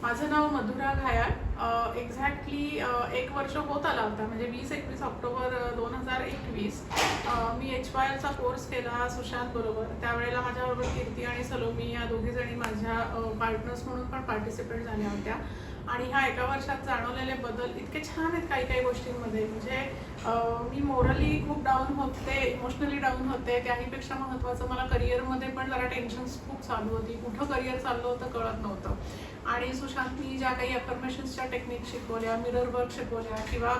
माझं नाव मधुरा घायाळ. एक्झॅक्टली 1 वर्ष होत आला होता, म्हणजे 20-21 ऑक्टोबर 2021 मी HYLचा कोर्स केला सुशांत बरोबर. त्यावेळेला माझ्याबरोबर कीर्ती आणि सलोमी या दोघीजणी माझ्या पार्टनर्स म्हणून पण पार्टिसिपेट झाल्या होत्या. आणि ह्या 1 वर्षात जाणवलेले बदल इतके छान आहेत काही काही गोष्टींमध्ये. म्हणजे मी मोरली खूप डाऊन होते, इमोशनली डाऊन होते. त्याहीपेक्षा महत्त्वाचं मला करिअरमध्ये पण जरा टेन्शन्स खूप चालू होती. कुठं करिअर चाललं होतं कळत नव्हतं. आणि सुशांतनी ज्या काही अफर्मेशन्सच्या टेक्निक शिकवल्या, मिरर वर्क शिकवल्या किंवा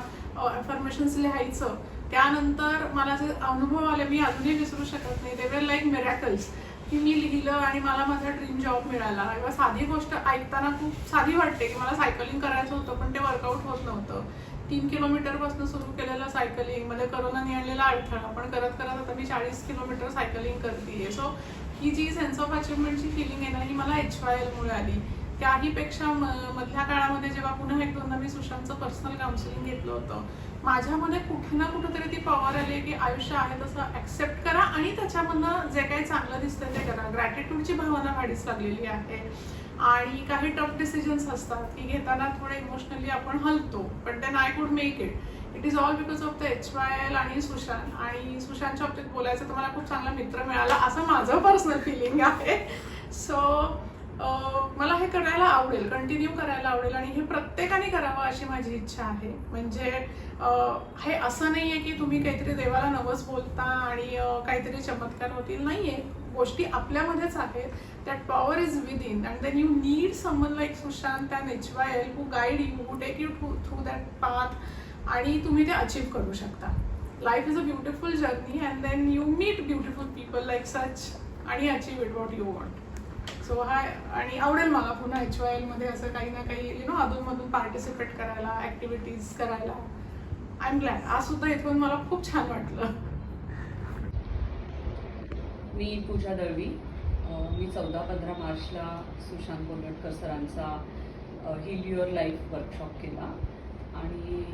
अफर्मेशन्स लिहायचं, त्यानंतर मला जे अनुभव आले मी अजूनही विसरू शकत नाही. दे वर लाईक मिरॅकल्स की मी लिहिलं आणि मला माझा ड्रीम जॉब मिळाला. किंवा साधी गोष्ट ऐकताना खूप साधी वाटते की मला सायकलिंग करायचं होतं पण ते वर्कआउट होत नव्हतं. 3 किलोमीटरपासून सुरू केलेलं सायकलिंग मध्ये करोनाने आणलेला अडथळा, पण करत करत आता मी 40 किलोमीटर सायकलिंग करते. सो ही जी सेन्स ऑफ अचिव्हमेंटची फिलिंग आहे ना, ही मला HYL मुळे आली. त्याहीपेक्षा मधल्या काळामध्ये जेव्हा पुन्हा एक दोनदा मी सुशांतचं पर्सनल काउन्सिलिंग घेतलं होतं, माझ्यामध्ये कुठे ना कुठेतरी ती पॉवर आली की आयुष्य आहे तसं ॲक्सेप्ट करा आणि त्याच्यामधनं जे काही चांगलं दिसतं ते करा. ग्रॅटिट्यूडची भावना वाढीस लागलेली आहे. आणि काही टफ डिसिजन्स असतात की घेताना थोडे इमोशनली आपण हलतो, पण then I could make it. It is all because of the HYL आणि सुशांत. आणि सुशांतच्या बाबतीत बोलायचं तर मला खूप चांगला मित्र मिळाला असं माझं पर्सनल फिलिंग आहे. सो मला हे करायला आवडेल, कंटिन्यू करायला आवडेल आणि हे प्रत्येकाने करावं अशी माझी इच्छा आहे. म्हणजे हे असं नाही आहे की तुम्ही काहीतरी देवाला नवस बोलता आणि काहीतरी चमत्कार होतील. नाही आहे, गोष्टी आपल्यामध्येच आहेत. That power is within and then you need someone like Sushant and HYL who guide you, who take you through that path आणि तुम्ही ते अचीव्ह करू शकता. Life is a beautiful journey and then you meet beautiful people like such आणि achieve it what you want. So आणि आवडेल मला पुन्हा HYL मध्ये असं काही ना काही अधूनमधून पार्टिसिपेट करायला, ॲक्टिव्हिटीज करायला. I am glad. आज सुद्धा इथून मला खूप छान वाटलं. मी पूजा दळवी. मी 14-15 मार्चला सुशांत कोलटकर सरांचा हील युअर लाईफ वर्कशॉप केला आणि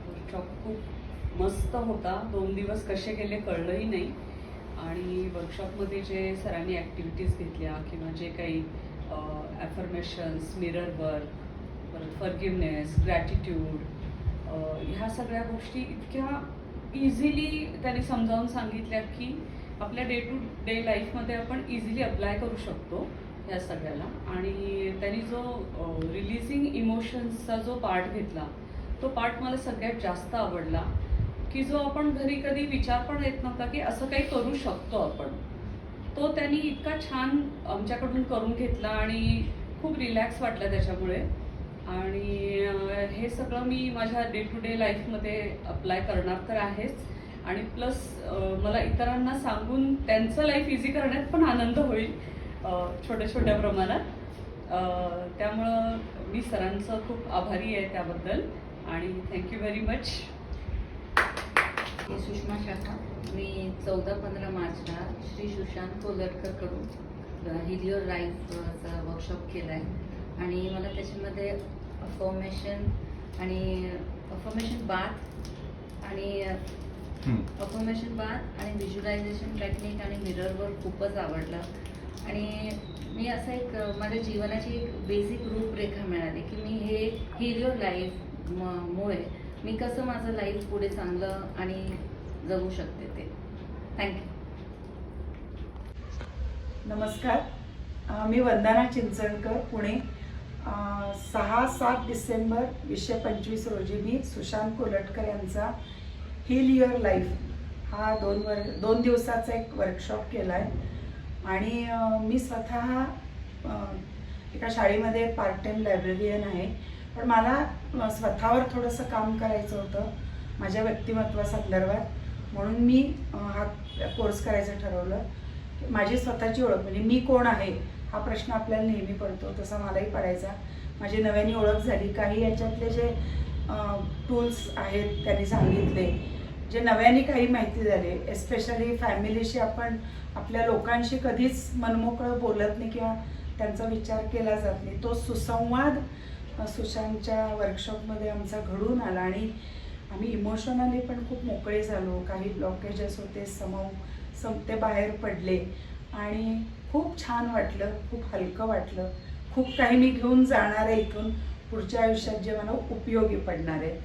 वर्कशॉप खूप मस्त होता. 2 दिवस कसे गेले कळलंही नाही. आणि वर्कशॉपमध्ये जे सरांनी ॲक्टिव्हिटीज घेतल्या किंवा जे काही ॲफर्मेशन्स, मिरर वर्क, परत फॉरगिव्हनेस, ग्रॅटिट्यूड, ह्या सगळ्या गोष्टी इतक्या इझिली त्यांनी समजावून सांगितल्या की आपल्या डे टू डे लाईफमध्ये आपण इझिली अप्लाय करू शकतो ह्या सगळ्याला. आणि त्यांनी जो रिलीजिंग इमोशन्सचा जो पार्ट घेतला तो पार्ट मला सगळ्यात जास्त आवडला, की जो आपण घरी कधी विचार पण येत नव्हता की असं काही करू शकतो आपण, तो त्यांनी इतका छान आमच्याकडून करून घेतला आणि खूप रिलॅक्स वाटलं त्याच्यामुळे. आणि हे सगळं मी माझ्या डे टू डे लाईफमध्ये अप्लाय करणार तर आहेच आणि प्लस मला इतरांना सांगून त्यांचं लाईफ इझी करण्यात पण आनंद होईल छोट्या छोट्या प्रमाणात. त्यामुळं मी सरांचं खूप आभारी आहे त्याबद्दल आणि थँक्यू व्हेरी मच. सुषमा शाखा. मी 14-15 मार्चला श्री सुशांत कोलटकरकडून हील युअर लाईफचा वर्कशॉप केला आहे आणि मला त्याच्यामध्ये अफर्मेशन आणि व्हिज्युअलायझेशन टेक्निक आणि मिररवर खूपच आवडलं. आणि मी असं एक माझ्या जीवनाची एक बेसिक रूपरेखा मिळाली की मी हे हील युअर लाईफ मुळे मी कसं माझं लाईफ पुढे चांगलं आणि जगू शकते ते. थँक्यू. नमस्कार. मी वंदना चिंचणकर, पुणे. 6-7 डिसेंबर 2025 रोजी मी सुशांत कोलटकर यांचा हील युअर लाईफ हा 2 दिवसाचा एक वर्कशॉप केला आहे. आणि मी स्वतः एका शाळेमध्ये पार्ट टाईम लायब्ररियन आहे, पण मला स्वतःवर थोडंसं काम करायचं होतं माझ्या व्यक्तिमत्वासंदर्भात, म्हणून मी हा कोर्स करायचं ठरवलं. माझी स्वतःची ओळख म्हणजे मी कोण आहे हा प्रश्न आपल्याला नेहमी पडतो, तसा मलाही पडायचा. माझी नव्याने ओळख झाली. काही याच्यातले जे टूल्स आहेत त्यांनी सांगितले, जे नव्याने काही माहिती झाली. एस्पेशली फॅमिलीशी आपण आपल्या लोकांशी कधीच मनमोकळं बोलत नाही किंवा त्यांचा विचार केला जात नाही. तो सुसंवाद सुशांतच्या वर्कशॉपमध्ये आमचा घडून आला आणि आम्ही इमोशनली पण खूप मोकळे झालो. काही ब्लॉकेजेस होते ते बाहेर पडले आणि खूप छान वाटलं, खूप हलकं वाटलं. खूप काही मी घेऊन जाणार आहे इथून पुढच्या आयुष्यात, जे मला उपयोगी पडणार आहे.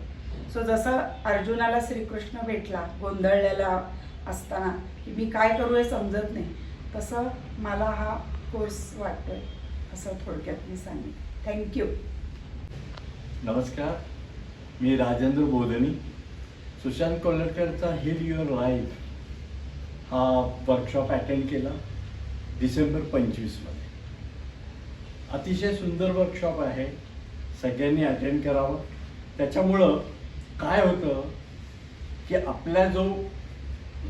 सो जसं अर्जुनाला श्रीकृष्ण भेटला गोंधळलेला असताना की मी काय करू हे समजत नाही, तसं मला हा कोर्स वाटतोय, असं थोडक्यात मी सांगेन. थँक्यू. नमस्कार, मी राजेंद्र बोधनी. सुशांत कोल्हटकरचा हील युअर लाईफ हा वर्कशॉप अटेंड केला डिसेंबर 25मध्ये. अतिशय सुंदर वर्कशॉप आहे, सगळ्यांनी अटेंड करावं. त्याच्यामुळं काय होतं की आपला जो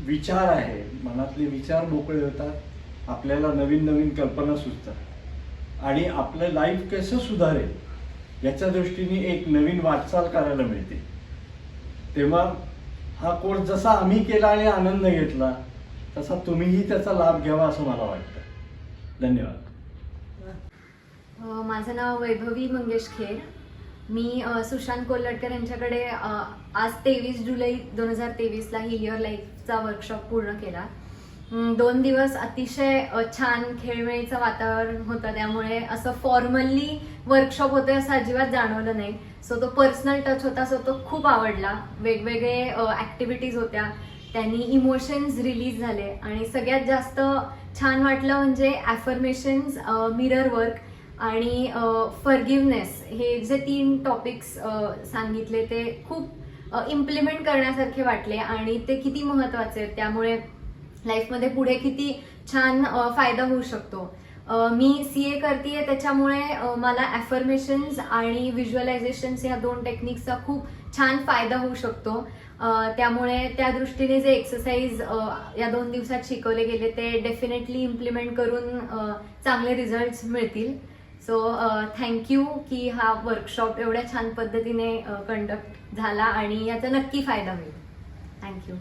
विचार आहे, मनातले विचार मोकळे होतात, आपल्याला नवीन नवीन कल्पना सुचतात आणि आपलं लाईफ कसं सुधारेल याच्या दृष्टीने एक नवीन वाटचाल करायला मिळते. तेव्हा हा कोर्स जसा आम्ही केला आणि आनंद घेतला तसा तुम्हीही त्याचा लाभ घ्यावा असं मला वाटतं. धन्यवाद. माझं नाव वैभवी मंगेश खेर. मी सुशांत कोल्हटकर यांच्याकडे आज 23 जुलै 2023ला हील युअर लाईफचा वर्कशॉप पूर्ण केला. 2 दिवस अतिशय छान खेळमेळीचं वातावरण होतं, त्यामुळे असं फॉर्मली वर्कशॉप होतं असं अजिबात जाणवलं नाही. सो तो पर्सनल टच होता, सो तो खूप आवडला. वेगवेगळे ॲक्टिव्हिटीज होत्या, त्यांनी इमोशन्स रिलीज झाले आणि सगळ्यात जास्त छान वाटलं म्हणजे ॲफर्मेशन्स, मिरर वर्क आणि फॉरगिव्हनेस, हे जे 3 टॉपिक्स सांगितले ते खूप इम्प्लिमेंट करण्यासारखे वाटले आणि ते किती महत्त्वाचे आहेत, त्यामुळे लाईफमध्ये पुढे किती छान फायदा होऊ शकतो. मी CA करते, त्याच्यामुळे मला ॲफर्मेशन्स आणि व्हिज्युअलायझेशन्स या 2 टेक्निक्सचा खूप छान फायदा होऊ शकतो. त्यामुळे त्या दृष्टीने जे एक्सरसाइज या 2 दिवसात शिकवले गेले ते डेफिनेटली इम्प्लिमेंट करून चांगले रिझल्ट्स मिळतील. सो थँक्यू की हा वर्कशॉप एवढ्या छान पद्धतीने कंडक्ट झाला आणि याचा नक्की फायदा होईल. थँक्यू.